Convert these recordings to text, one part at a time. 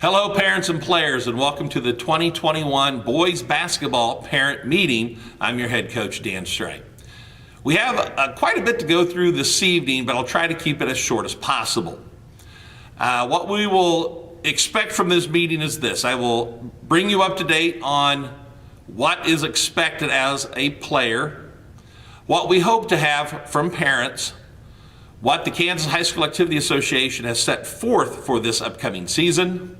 Hello, parents and players, and welcome to the 2021 Boys Basketball Parent Meeting. I'm your head coach, Dan Stray. We have quite a bit to go through this evening, but I'll try to keep it as short as possible. What we will expect from this meeting is this. I will bring you up to date on what is expected as a player, what we hope to have from parents, what the Kansas High School Activity Association has set forth for this upcoming season,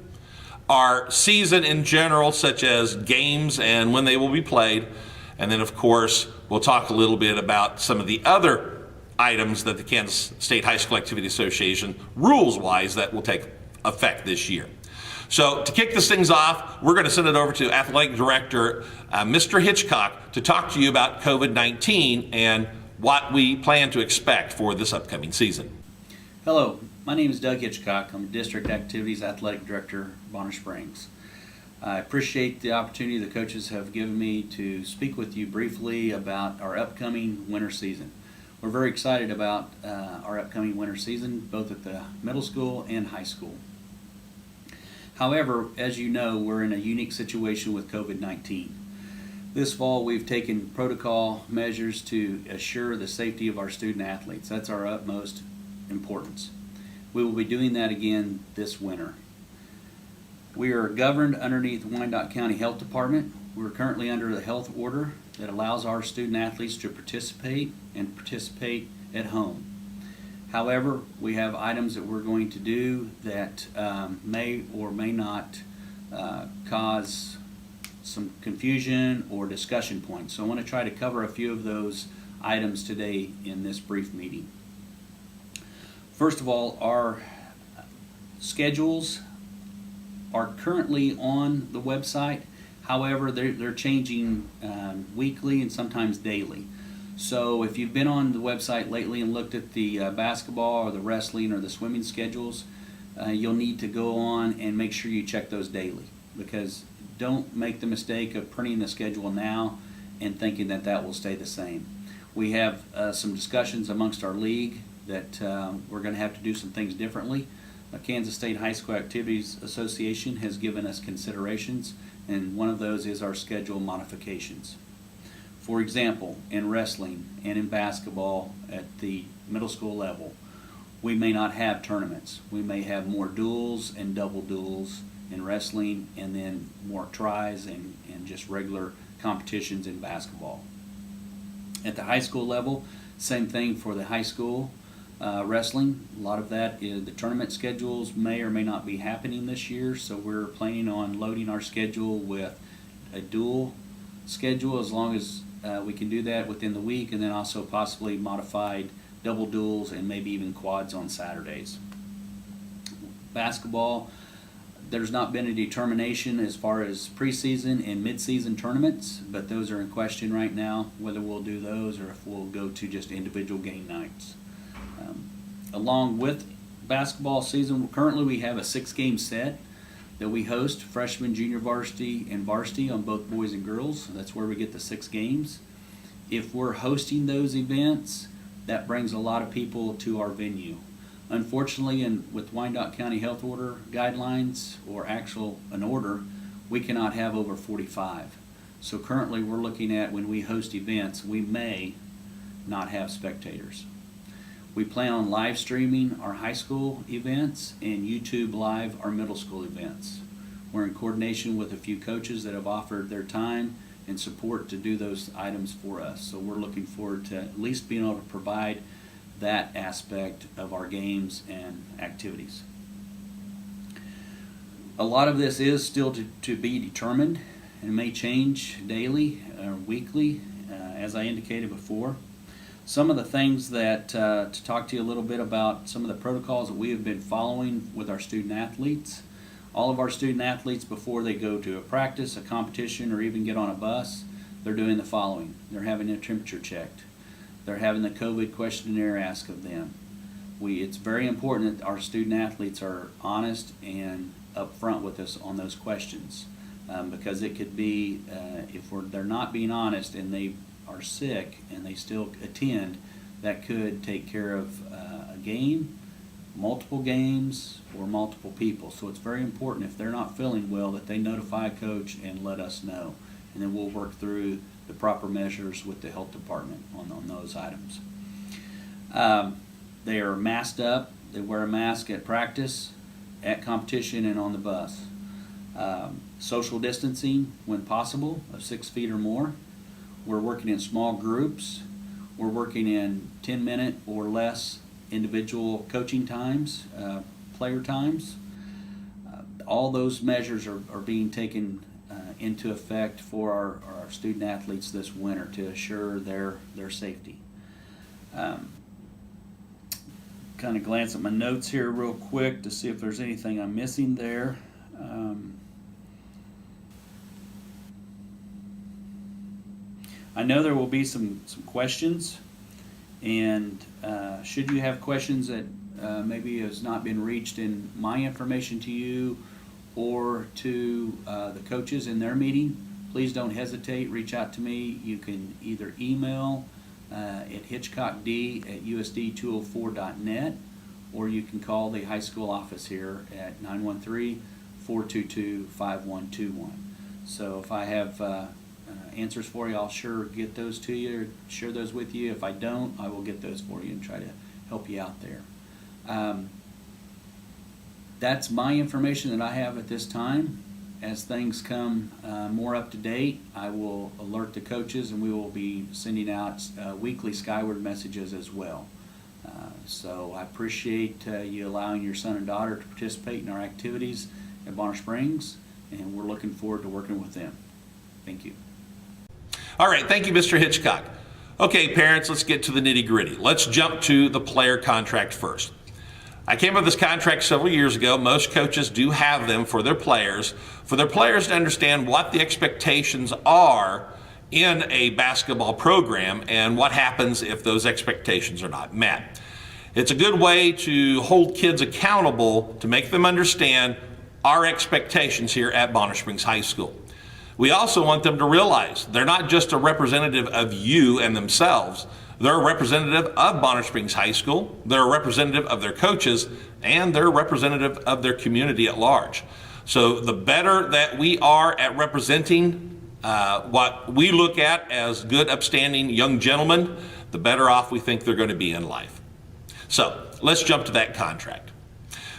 our season in general, such as games and when they will be played, and then of course we'll talk a little bit about some of the other items that the Kansas State High School Activity Association, rules-wise, that will take effect this year. So to kick this things off, we're going to send it over to Athletic Director Mr. Hitchcock to talk to you about COVID-19 and what we plan to expect for this upcoming season. Hello, my name is Doug Hitchcock. I'm District Activities Athletic Director, Bonner Springs. I appreciate the opportunity the coaches have given me to speak with you briefly about our upcoming winter season. We're very excited about our upcoming winter season, both at the middle school and high school. However, as you know, we're in a unique situation with COVID-19. This fall, we've taken protocol measures to assure the safety of our student athletes. That's our utmost importance. We will be doing that again this winter. We are governed underneath Wyandotte County Health Department. We're currently under the health order that allows our student athletes to participate at home. However, we have items that we're going to do that may or may not cause some confusion or discussion points. So I want to try to cover a few of those items today in this brief meeting. First of all, our schedules are currently on the website. However, they're changing weekly and sometimes daily. So if you've been on the website lately and looked at the basketball or the wrestling or the swimming schedules, you'll need to go on and make sure you check those daily, because don't make the mistake of printing the schedule now and thinking that that will stay the same. We have some discussions amongst our league that we're going to have to do some things differently. The Kansas State High School Activities Association has given us considerations, and one of those is our schedule modifications. For example, in wrestling and in basketball at the middle school level, we may not have tournaments. We may have more duels and double duels in wrestling, and then more tries and just regular competitions in basketball. At the high school level, same thing for the high school wrestling. A lot of that is the tournament schedules may or may not be happening this year, so we're planning on loading our schedule with a dual schedule as long as we can do that within the week, and then also possibly modified double duels and maybe even quads on Saturdays. Basketball, there's not been a determination as far as preseason and midseason tournaments, but those are in question right now, whether we'll do those or if we'll go to just individual game nights. Along with basketball season, currently we have a 6-game set that we host, freshman, junior varsity, and varsity on both boys and girls. That's where we get the 6 games. If we're hosting those events, that brings a lot of people to our venue. Unfortunately, with Wyandotte County Health Order guidelines or an order, we cannot have over 45. So currently we're looking at, when we host events, we may not have spectators. We plan on live streaming our high school events and YouTube live our middle school events. We're in coordination with a few coaches that have offered their time and support to do those items for us. So we're looking forward to at least being able to provide that aspect of our games and activities. A lot of this is still to be determined and may change daily or weekly, as I indicated before. Some of the things that, to talk to you a little bit about some of the protocols that we have been following with our student athletes. All of our student athletes, before they go to a practice, a competition, or even get on a bus, they're doing the following. They're having their temperature checked. They're having the COVID questionnaire asked of them. It's very important that our student athletes are honest and upfront with us on those questions, because it could be, if they're not being honest and they are sick and they still attend, that could take care of a game multiple games or multiple people. So it's very important if they're not feeling well that they notify a coach and let us know. And then we'll work through the proper measures with the health department on those items. They are masked up. They wear a mask at practice, at competition, and on the bus. Social distancing when possible of 6 feet or more. We're working in small groups. We're working in 10-minute or less individual coaching times, player times. All those measures are being taken into effect for our student athletes this winter to assure their safety. Kind of glance at my notes here real quick to see if there's anything I'm missing there. I know there will be some questions, and should you have questions that maybe has not been reached in my information to you or to the coaches in their meeting, please don't hesitate. Reach out to me. You can either email at hitchcockd@usd204.net, or you can call the high school office here at 913-422-5121. So if I have answers for you, I'll sure get those to you, or share those with you. If I don't, I will get those for you and try to help you out there. That's my information that I have at this time. As things come more up to date, I will alert the coaches, and we will be sending out weekly Skyward messages as well. So I appreciate you allowing your son and daughter to participate in our activities at Bonner Springs, and we're looking forward to working with them. Thank you. All right, thank you, Mr. Hitchcock. Okay, parents, let's get to the nitty-gritty. Let's jump to the player contract first. I came up with this contract several years ago. Most coaches do have them for their players to understand what the expectations are in a basketball program and what happens if those expectations are not met. It's a good way to hold kids accountable, to make them understand our expectations here at Bonner Springs High School. We also want them to realize they're not just a representative of you and themselves. They're a representative of Bonner Springs High School, they're a representative of their coaches, and they're a representative of their community at large. So the better that we are at representing what we look at as good, upstanding young gentlemen, the better off we think they're going to be in life. So let's jump to that contract.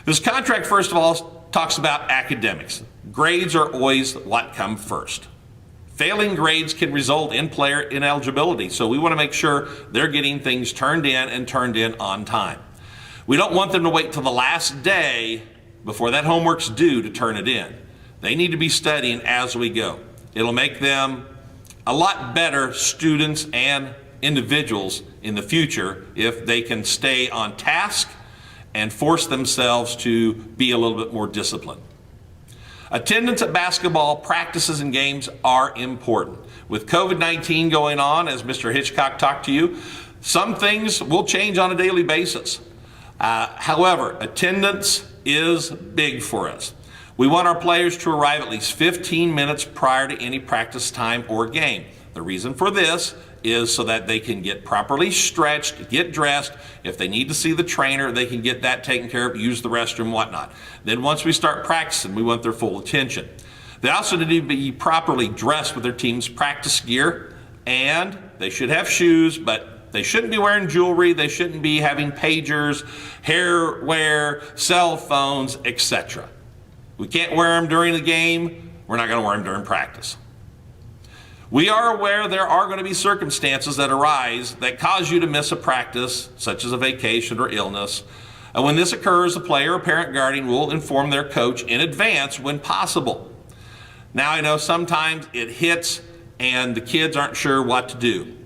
This contract, first of all, talks about academics. Grades are always what come first. Failing grades can result in player ineligibility, so we want to make sure they're getting things turned in on time. We don't want them to wait till the last day before that homework's due to turn it in. They need to be studying as we go. It'll make them a lot better students and individuals in the future if they can stay on task and force themselves to be a little bit more disciplined. Attendance at basketball practices and games are important. With COVID-19 going on, as Mr. Hitchcock talked to you, some things will change on a daily basis. However, attendance is big for us. We want our players to arrive at least 15 minutes prior to any practice time or game. The reason for this is so that they can get properly stretched, get dressed. If they need to see the trainer, they can get that taken care of, use the restroom, whatnot. Then once we start practicing, we want their full attention. They also need to be properly dressed with their team's practice gear, and they should have shoes, but they shouldn't be wearing jewelry, they shouldn't be having pagers, hair wear, cell phones, etc. We can't wear them during the game, we're not going to wear them during practice. We are aware there are going to be circumstances that arise that cause you to miss a practice, such as a vacation or illness. And when this occurs, the player or parent guardian will inform their coach in advance when possible. Now, I know sometimes it hits and the kids aren't sure what to do.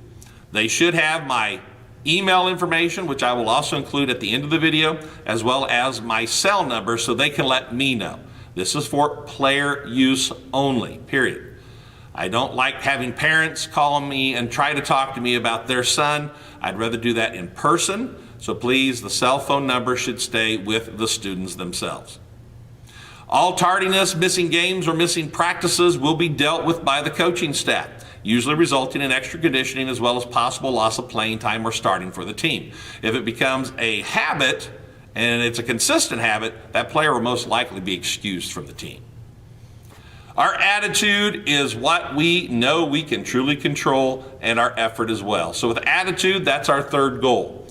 They should have my email information, which I will also include at the end of the video, as well as my cell number so they can let me know. This is for player use only, period. I don't like having parents call me and try to talk to me about their son. I'd rather do that in person. So please, the cell phone number should stay with the students themselves. All tardiness, missing games, or missing practices will be dealt with by the coaching staff, usually resulting in extra conditioning as well as possible loss of playing time or starting for the team. If it becomes a habit and it's a consistent habit, that player will most likely be excused from the team. Our attitude is what we know we can truly control, and our effort as well. So with attitude, that's our third goal.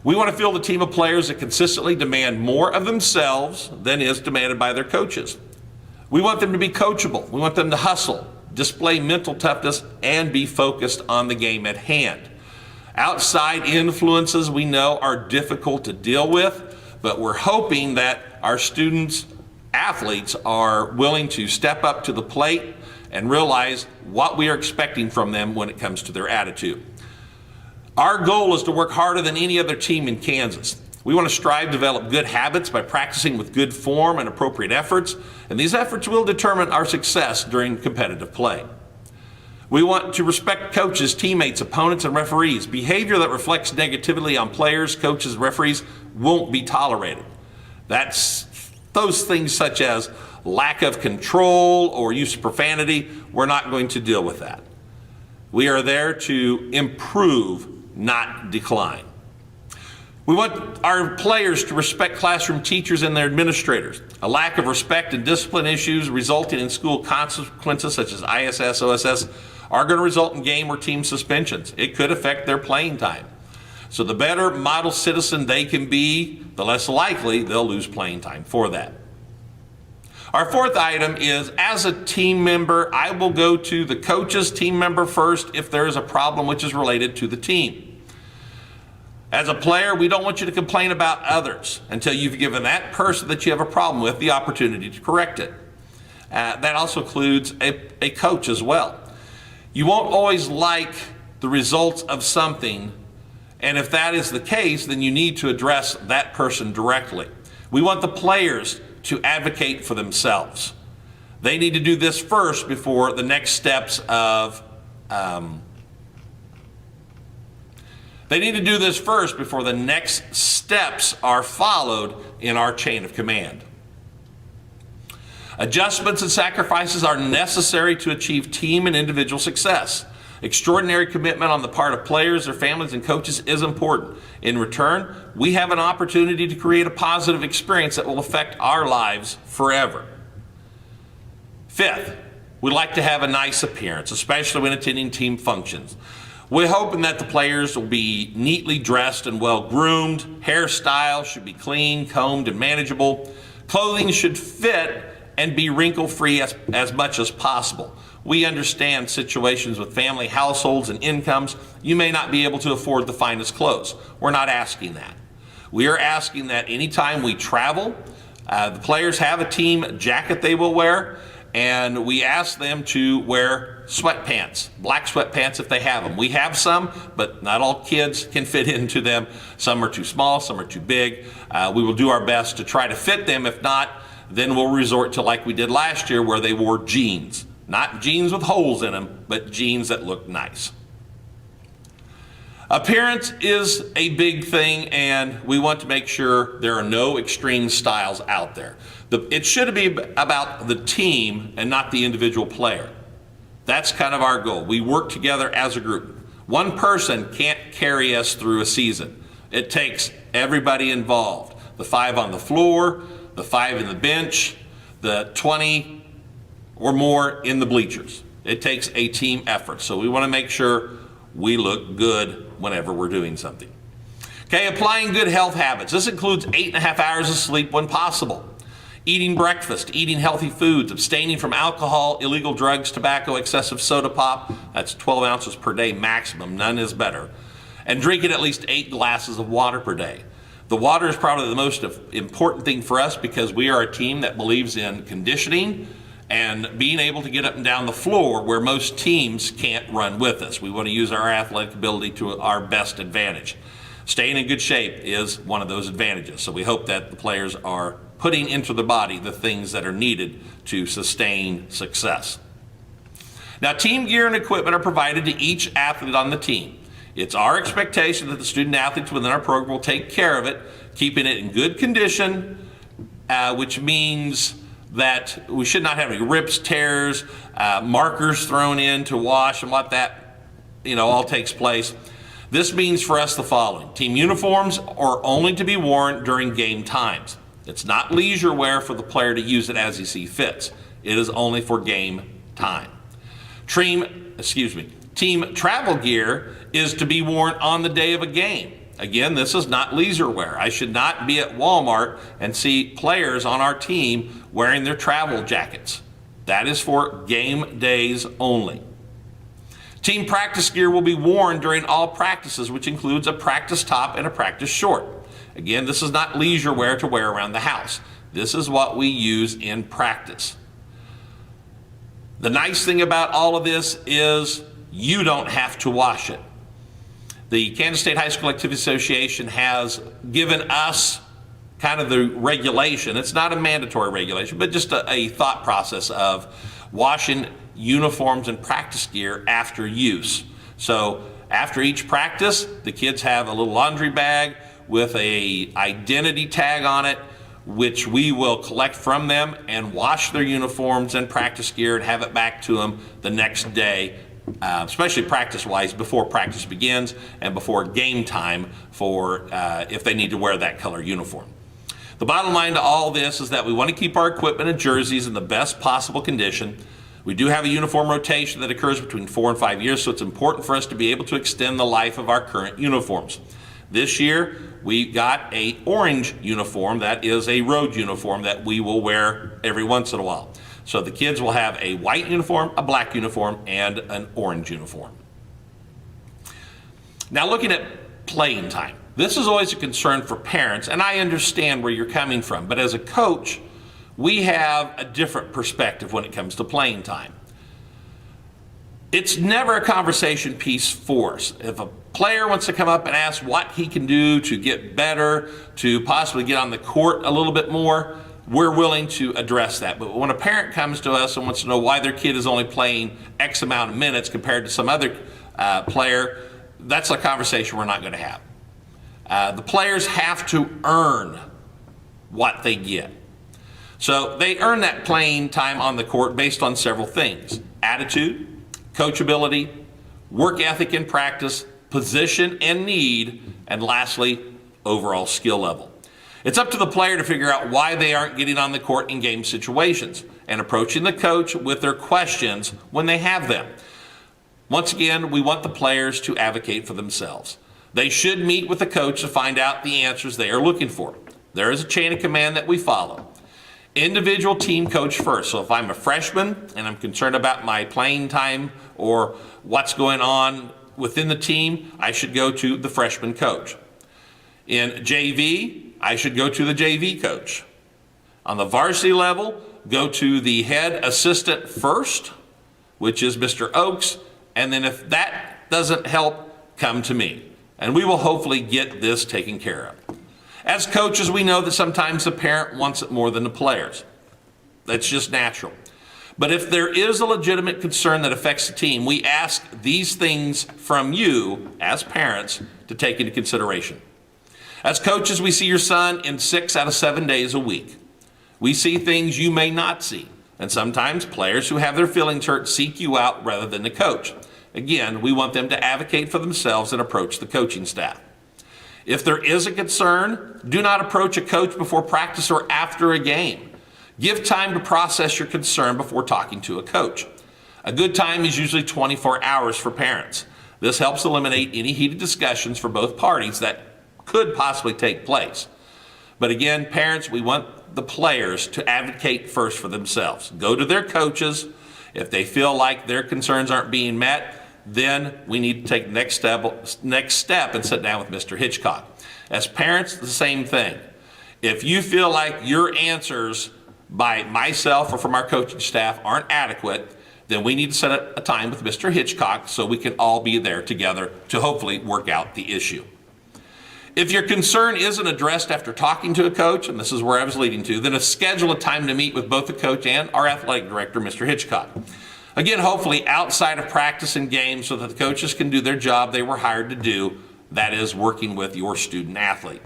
We want to field a team of players that consistently demand more of themselves than is demanded by their coaches. We want them to be coachable. We want them to hustle, display mental toughness, and be focused on the game at hand. Outside influences we know are difficult to deal with, but we're hoping that our athletes are willing to step up to the plate and realize what we are expecting from them when it comes to their attitude. Our goal is to work harder than any other team in Kansas. We want to strive to develop good habits by practicing with good form and appropriate efforts, and these efforts will determine our success during competitive play. We want to respect coaches, teammates, opponents, and referees. Behavior that reflects negatively on players, coaches, and referees won't be tolerated. That's those things such as lack of control or use of profanity. We're not going to deal with that. We are there to improve, not decline. We want our players to respect classroom teachers and their administrators. A lack of respect and discipline issues resulting in school consequences such as ISS, OSS are going to result in game or team suspensions. It could affect their playing time. So the better model citizen they can be, the less likely they'll lose playing time for that. Our fourth item is, as a team member, I will go to the coach's team member first if there is a problem which is related to the team. As a player, we don't want you to complain about others until you've given that person that you have a problem with the opportunity to correct it. That also includes a coach as well. You won't always like the results of something, and if that is the case, then you need to address that person directly. We want the players to advocate for themselves. They need to do this first before the next steps of are followed in our chain of command. Adjustments and sacrifices are necessary to achieve team and individual success. Extraordinary commitment on the part of players, their families, and coaches is important. In return, we have an opportunity to create a positive experience that will affect our lives forever. Fifth, we like to have a nice appearance, especially when attending team functions. We're hoping that the players will be neatly dressed and well groomed. Hairstyle should be clean, combed, and manageable. Clothing should fit and be wrinkle-free as much as possible. We understand situations with family households and incomes. You may not be able to afford the finest clothes. We're not asking that. We are asking that anytime we travel, the players have a team jacket they will wear, and we ask them to wear sweatpants, black sweatpants if they have them. We have some, but not all kids can fit into them. Some are too small, some are too big. We will do our best to try to fit them. If not, then we'll resort to like we did last year where they wore jeans. Not jeans with holes in them, but jeans that look nice. Appearance is a big thing, and we want to make sure there are no extreme styles out there. It should be about the team and not the individual player. That's kind of our goal. We work together as a group. One person can't carry us through a season. It takes everybody involved. The 5 on the floor, the 5 in the bench, the 20 or more in the bleachers. It takes a team effort. So we want to make sure we look good whenever we're doing something. Okay, applying good health habits. This includes 8.5 hours of sleep when possible. Eating breakfast, eating healthy foods, abstaining from alcohol, illegal drugs, tobacco, excessive soda pop. That's 12 ounces per day maximum. None is better. And drinking at least 8 glasses of water per day. The water is probably the most important thing for us because we are a team that believes in conditioning and being able to get up and down the floor where most teams can't run with us. We want to use our athletic ability to our best advantage. Staying in good shape is one of those advantages. So we hope that the players are putting into the body the things that are needed to sustain success. Now, team gear and equipment are provided to each athlete on the team. It's our expectation that the student athletes within our program will take care of it, keeping it in good condition, which means that we should not have any rips, tears, markers thrown in to wash and let that all takes place. This means for us the following. Team uniforms are only to be worn during game times. It's not leisure wear for the player to use it as he sees fits. It is only for game time. Team travel gear is to be worn on the day of a game. Again, this is not leisure wear. I should not be at Walmart and see players on our team wearing their travel jackets. That is for game days only. Team practice gear will be worn during all practices, which includes a practice top and a practice short. Again, this is not leisure wear to wear around the house. This is what we use in practice. The nice thing about all of this is you don't have to wash it. The Kansas State High School Activity Association has given us kind of the regulation. It's not a mandatory regulation, but just a thought process of washing uniforms and practice gear after use. So after each practice, the kids have a little laundry bag with a identity tag on it, which we will collect from them and wash their uniforms and practice gear and have it back to them the next day, especially practice-wise, before practice begins and before game time for if they need to wear that color uniform. The bottom line to all this is that we want to keep our equipment and jerseys in the best possible condition. We do have a uniform rotation that occurs between 4 and 5 years, so it's important for us to be able to extend the life of our current uniforms. This year, we got a orange uniform that is a road uniform that we will wear every once in a while. So the kids will have a white uniform, a black uniform, and an orange uniform. Now looking at playing time. This is always a concern for parents, and I understand where you're coming from, but as a coach, we have a different perspective when it comes to playing time. It's never a conversation piece for us. If a player wants to come up and ask what he can do to get better, to possibly get on the court a little bit more, we're willing to address that. But when a parent comes to us and wants to know why their kid is only playing X amount of minutes compared to some other player, that's a conversation we're not going to have. The players have to earn what they get. So they earn that playing time on the court based on several things: attitude, coachability, work ethic in practice, position and need, and lastly, overall skill level. It's up to the player to figure out why they aren't getting on the court in game situations and approaching the coach with their questions when they have them. Once again, we want the players to advocate for themselves. They should meet with the coach to find out the answers they are looking for. There is a chain of command that we follow. Individual team coach first. So if I'm a freshman and I'm concerned about my playing time or what's going on within the team, I should go to the freshman coach. In JV, I should go to the JV coach. On the varsity level, go to the head assistant first, which is Mr. Oakes, and then if that doesn't help, come to me. And we will hopefully get this taken care of. As coaches, we know that sometimes the parent wants it more than the players. That's just natural. But if there is a legitimate concern that affects the team, we ask these things from you as parents to take into consideration. As coaches, we see your son in 6 out of 7 days a week. We see things you may not see. And sometimes players who have their feelings hurt seek you out rather than the coach. Again, we want them to advocate for themselves and approach the coaching staff. If there is a concern, do not approach a coach before practice or after a game. Give time to process your concern before talking to a coach. A good time is usually 24 hours for parents. This helps eliminate any heated discussions for both parties that could possibly take place. But again, parents, we want the players to advocate first for themselves. Go to their coaches. If they feel like their concerns aren't being met, then we need to take the next step and sit down with Mr. Hitchcock. As parents, the same thing. If you feel like your answers by myself or from our coaching staff aren't adequate, then we need to set a time with Mr. Hitchcock so we can all be there together to hopefully work out the issue. If your concern isn't addressed after talking to a coach, and this is where I was leading to, then schedule a time to meet with both the coach and our athletic director, Mr. Hitchcock. Again, hopefully outside of practice and games so that the coaches can do their job they were hired to do, that is working with your student athlete.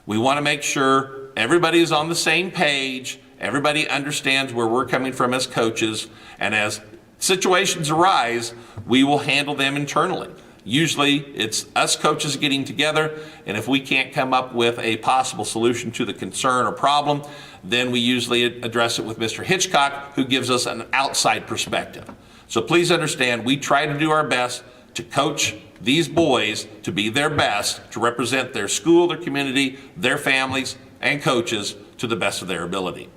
We want to make sure everybody is on the same page, everybody understands where we're coming from as coaches, and as situations arise, we will handle them internally. Usually it's us coaches getting together, and if we can't come up with a possible solution to the concern or problem, then we usually address it with Mr. Hitchcock, who gives us an outside perspective. So please understand, we try to do our best to coach these boys to be their best, to represent their school, their community, their families, and coaches to the best of their ability.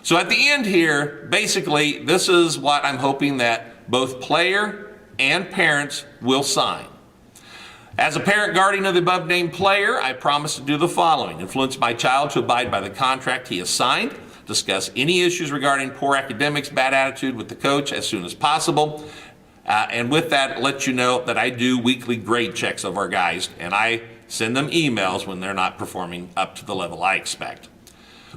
So at the end here, basically, this is what I'm hoping that both player and parents will sign. As a parent guardian of the above named player, I promise to do the following: influence my child to abide by the contract he has signed, discuss any issues regarding poor academics, bad attitude with the coach as soon as possible, and with that, let you know that I do weekly grade checks of our guys, and I send them emails when they're not performing up to the level I expect.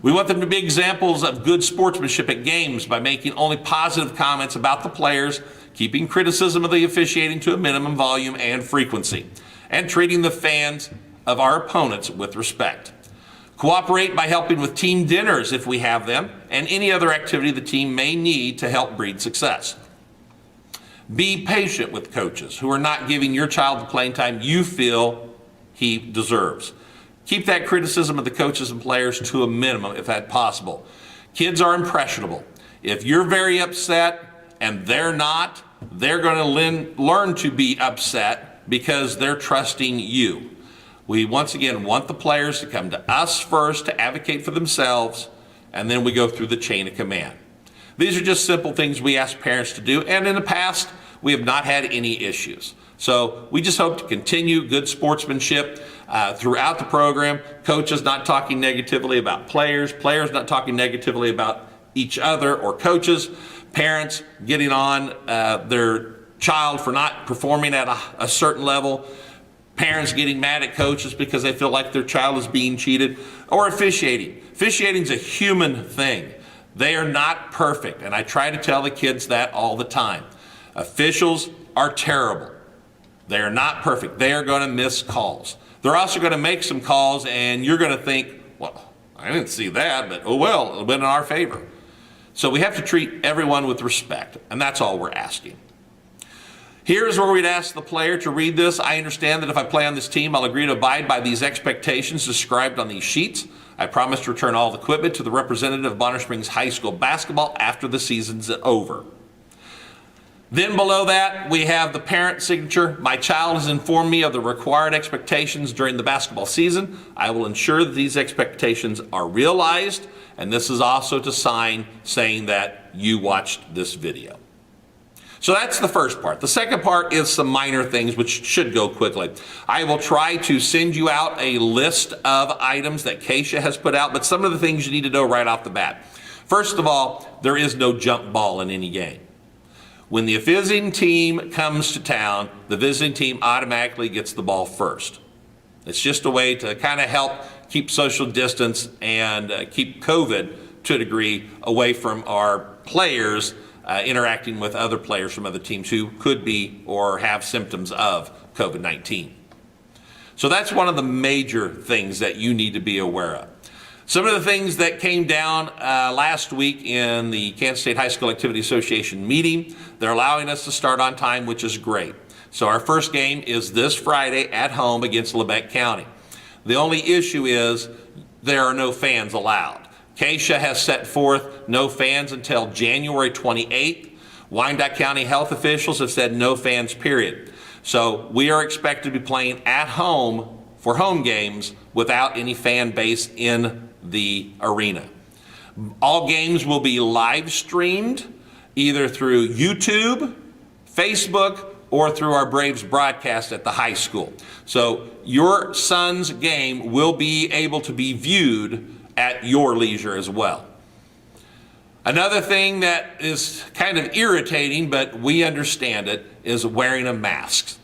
We want them to be examples of good sportsmanship at games by making only positive comments about the players, keeping criticism of the officiating to a minimum volume and frequency, and treating the fans of our opponents with respect. Cooperate by helping with team dinners if we have them, and any other activity the team may need to help breed success. Be patient with coaches who are not giving your child the playing time you feel he deserves. Keep that criticism of the coaches and players to a minimum if that's possible. Kids are impressionable. If you're very upset and they're not, they're going to learn to be upset because they're trusting you. We once again want the players to come to us first to advocate for themselves, and then we go through the chain of command. These are just simple things we ask parents to do, and in the past, we have not had any issues. So we just hope to continue good sportsmanship throughout the program. Coaches not talking negatively about players, players not talking negatively about each other or coaches, parents getting on their child for not performing at a certain level, parents getting mad at coaches because they feel like their child is being cheated, or officiating. Officiating is a human thing. They are not perfect, and I try to tell the kids that all the time. Officials are terrible. They are not perfect. They are going to miss calls. They're also going to make some calls, and you're going to think, well, I didn't see that, but oh well, it'll be in our favor. So we have to treat everyone with respect, and that's all we're asking. Here's where we'd ask the player to read this. I understand that if I play on this team, I'll agree to abide by these expectations described on these sheets. I promise to return all the equipment to the representative of Bonner Springs High School basketball after the season's over. Then below that, we have the parent signature. My child has informed me of the required expectations during the basketball season. I will ensure that these expectations are realized, and this is also to sign saying that you watched this video. So that's the first part. The second part is some minor things which should go quickly. I will try to send you out a list of items that Keisha has put out, but some of the things you need to know right off the bat. First of all, there is no jump ball in any game. When the visiting team comes to town, the visiting team automatically gets the ball first. It's just a way to kind of help keep social distance and keep COVID to a degree away from our players interacting with other players from other teams who could be or have symptoms of COVID-19. So that's one of the major things that you need to be aware of. Some of the things that came down last week in the Kansas State High School Activity Association meeting, they're allowing us to start on time, which is great. So our first game is this Friday at home against Lebec County. The only issue is there are no fans allowed. Keisha has set forth no fans until January 28th. Wyandotte County health officials have said no fans, period. So we are expected to be playing at home for home games without any fan base in the arena. All games will be live streamed either through YouTube, Facebook, or through our Braves broadcast at the high school. So your son's game will be able to be viewed at your leisure as well. Another thing that is kind of irritating, but we understand it, is wearing a mask.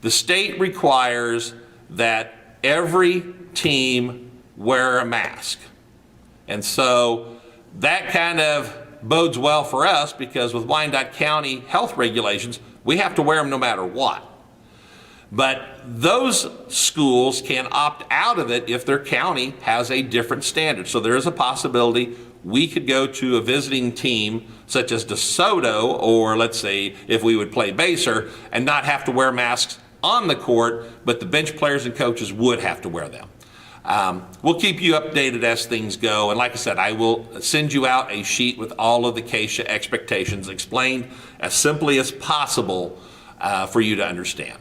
The state requires that every team wear a mask. And so that kind of bodes well for us because with Wyandotte County health regulations, we have to wear them no matter what. But those schools can opt out of it if their county has a different standard. So there is a possibility we could go to a visiting team such as DeSoto, or let's say if we would play Baser, and not have to wear masks on the court, but the bench players and coaches would have to wear them. We'll keep you updated as things go, and like I said, I will send you out a sheet with all of the CASA expectations explained as simply as possible for you to understand.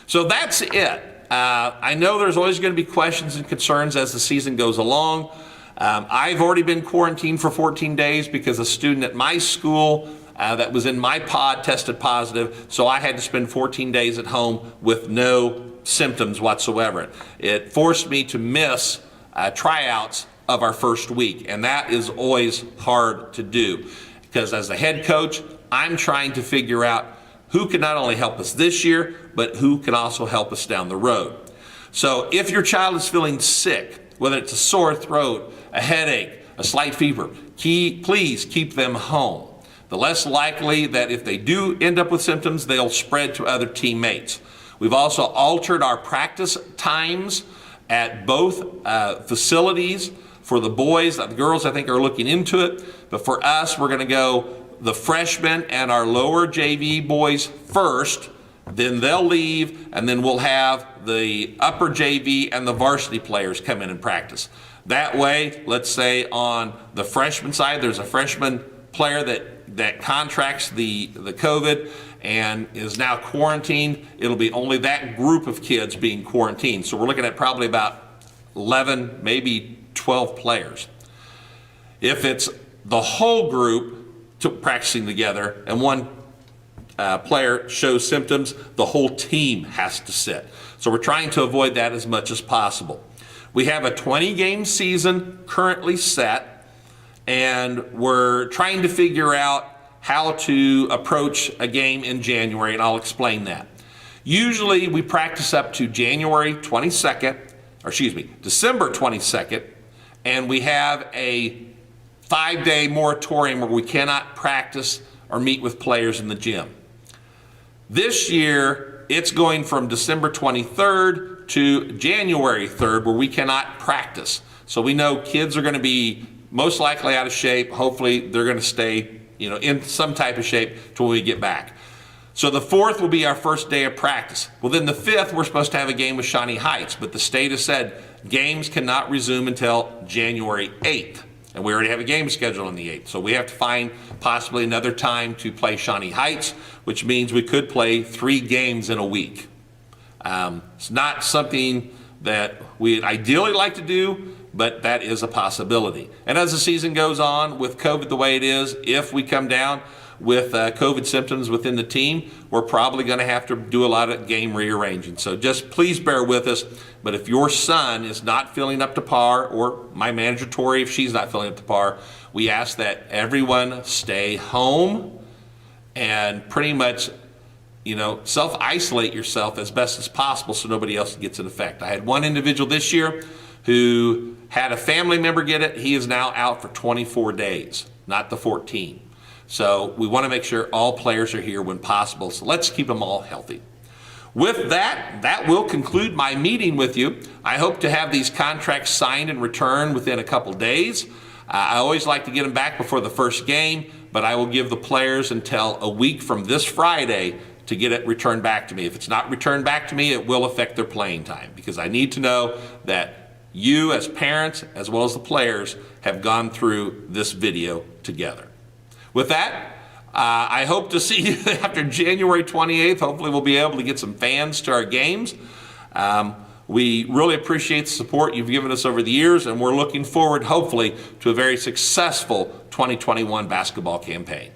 So that's it. I know there's always going to be questions and concerns as the season goes along. I've already been quarantined for 14 days because a student at my school that was in my pod tested positive, so I had to spend 14 days at home with no symptoms whatsoever. It forced me to miss tryouts of our first week, and that is always hard to do because as a head coach, I'm trying to figure out who can not only help us this year, but who can also help us down the road. So if your child is feeling sick, whether it's a sore throat, a headache, a slight fever, please keep them home. The less likely that if they do end up with symptoms, they'll spread to other teammates. We've also altered our practice times at both facilities. For the boys, the girls I think are looking into it, but for us, we're gonna go the freshmen and our lower JV boys first, then they'll leave, and then we'll have the upper JV and the varsity players come in and practice. That way, let's say on the freshman side, there's a freshman player that contracts the COVID and is now quarantined. It'll be only that group of kids being quarantined. So we're looking at probably about 11, maybe 12 players. If it's the whole group practicing together and one player shows symptoms, the whole team has to sit. So we're trying to avoid that as much as possible. We have a 20-game season currently set, and we're trying to figure out how to approach a game in January, and I'll explain that. Usually we practice up to December 22nd, and we have a 5-day moratorium where we cannot practice or meet with players in the gym. This year, it's going from December 23rd to January 3rd where we cannot practice. So we know kids are going to be most likely out of shape. Hopefully they're going to stay, in some type of shape till we get back. So the 4th will be our first day of practice. Well, then the 5th, we're supposed to have a game with Shawnee Heights, but the state has said games cannot resume until January 8th. And we already have a game scheduled on the 8th. So we have to find possibly another time to play Shawnee Heights, which means we could play 3 games in a week. It's not something that we'd ideally like to do, but that is a possibility. And as the season goes on with COVID the way it is, if we come down with COVID symptoms within the team, we're probably going to have to do a lot of game rearranging. So just please bear with us. But if your son is not feeling up to par, or my manager Tori, if she's not feeling up to par, we ask that everyone stay home and pretty much, self-isolate yourself as best as possible so nobody else gets an effect. I had one individual this year who had a family member get it. He is now out for 24 days, not the 14. So we want to make sure all players are here when possible. So let's keep them all healthy. With that will conclude my meeting with you. I hope to have these contracts signed and returned within a couple days. I always like to get them back before the first game, but I will give the players until a week from this Friday to get it returned back to me. If it's not returned back to me, it will affect their playing time because I need to know that you as parents, as well as the players, have gone through this video together. With that, I hope to see you after January 28th. Hopefully we'll be able to get some fans to our games. We really appreciate the support you've given us over the years, and we're looking forward, hopefully, to a very successful 2021 basketball campaign.